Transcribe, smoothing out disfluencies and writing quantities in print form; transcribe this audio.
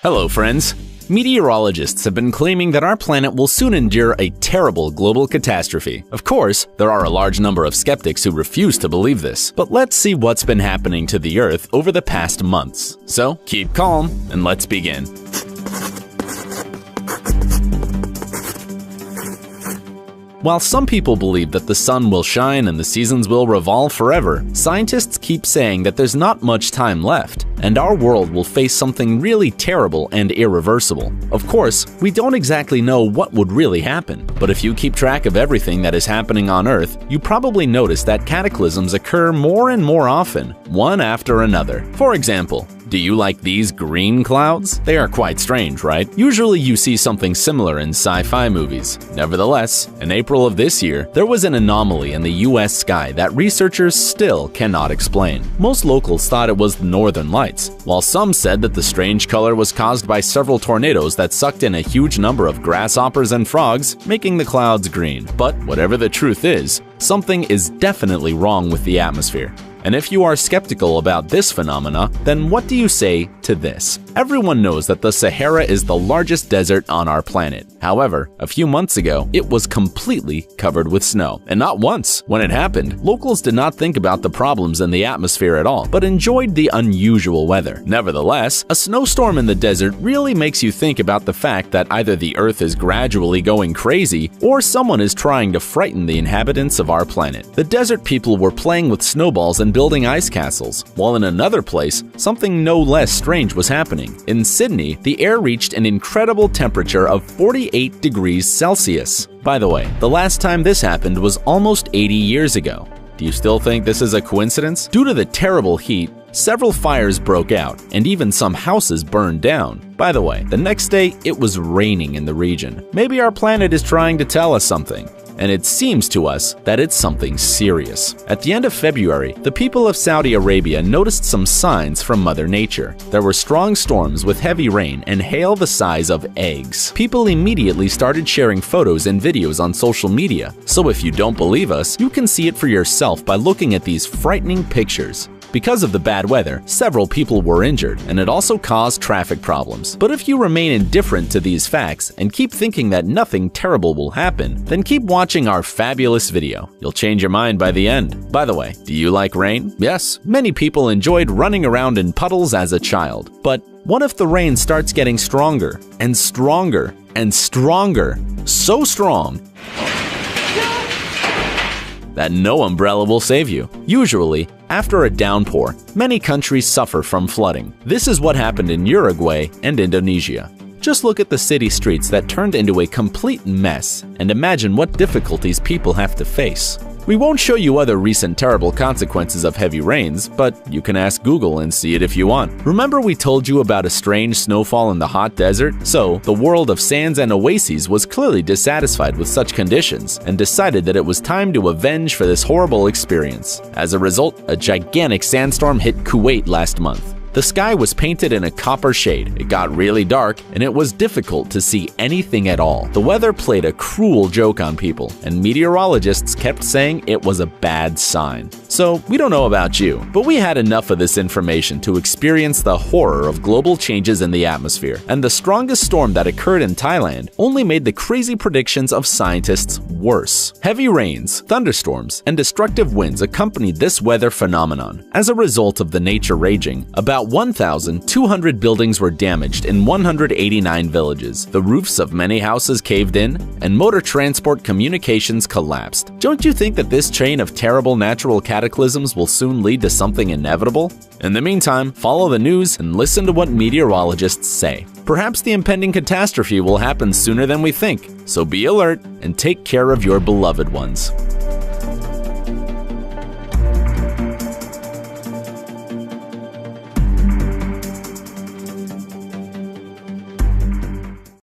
Hello, friends. Meteorologists have been claiming that our planet will soon endure a terrible global catastrophe. Of course, there are a large number of skeptics who refuse to believe this, but let's see what's been happening to the Earth over the past months. So, keep calm, and let's begin. While some people believe that the sun will shine and the seasons will revolve forever, scientists keep saying that there's not much time left, and our world will face something really terrible and irreversible. Of course, we don't exactly know what would really happen, but if you keep track of everything that is happening on Earth, you probably notice that cataclysms occur more and more often, one after another. For example, do you like these green clouds? They are quite strange, right? Usually you see something similar in sci-fi movies. Nevertheless, in April of this year, there was an anomaly in the US sky that researchers still cannot explain. Most locals thought it was the northern lights, while some said that the strange color was caused by several tornadoes that sucked in a huge number of grasshoppers and frogs, making the clouds green. But whatever the truth is, something is definitely wrong with the atmosphere. And if you are skeptical about this phenomena, then what do you say to this? Everyone knows that the Sahara is the largest desert on our planet. However, a few months ago, it was completely covered with snow. And not once. When it happened, locals did not think about the problems in the atmosphere at all, but enjoyed the unusual weather. Nevertheless, a snowstorm in the desert really makes you think about the fact that either the Earth is gradually going crazy, or someone is trying to frighten the inhabitants of our planet. The desert people were playing with snowballs and building ice castles, while in another place, something no less strange was happening. In Sydney, the air reached an incredible temperature of 48 degrees Celsius. By the way, the last time this happened was almost 80 years ago. Do you still think this is a coincidence? Due to the terrible heat, several fires broke out, and even some houses burned down. By the way, the next day, it was raining in the region. Maybe our planet is trying to tell us something. And it seems to us that it's something serious. At the end of February, the people of Saudi Arabia noticed some signs from Mother Nature. There were strong storms with heavy rain and hail the size of eggs. People immediately started sharing photos and videos on social media. So if you don't believe us, you can see it for yourself by looking at these frightening pictures. Because of the bad weather, several people were injured, and it also caused traffic problems. But if you remain indifferent to these facts and keep thinking that nothing terrible will happen, then keep watching our fabulous video. You'll change your mind by the end. By the way, do you like rain? Yes, many people enjoyed running around in puddles as a child. But what if the rain starts getting stronger and stronger and stronger? So strong that no umbrella will save you. Usually, after a downpour, many countries suffer from flooding. This is what happened in Uruguay and Indonesia. Just look at the city streets that turned into a complete mess, and imagine what difficulties people have to face. We won't show you other recent terrible consequences of heavy rains, but you can ask Google and see it if you want. Remember we told you about a strange snowfall in the hot desert? So, the world of sands and oases was clearly dissatisfied with such conditions and decided that it was time to avenge for this horrible experience. As a result, a gigantic sandstorm hit Kuwait last month. The sky was painted in a copper shade, it got really dark, and it was difficult to see anything at all. The weather played a cruel joke on people, and meteorologists kept saying it was a bad sign. So, we don't know about you, but we had enough of this information to experience the horror of global changes in the atmosphere, and the strongest storm that occurred in Thailand only made the crazy predictions of scientists worse. Heavy rains, thunderstorms, and destructive winds accompanied this weather phenomenon. As a result of the nature raging, about 1,200 buildings were damaged in 189 villages. The roofs of many houses caved in, and motor transport communications collapsed. Don't you think that this chain of terrible natural cataclysms will soon lead to something inevitable? In the meantime, follow the news and listen to what meteorologists say. Perhaps the impending catastrophe will happen sooner than we think, so be alert and take care of your beloved ones.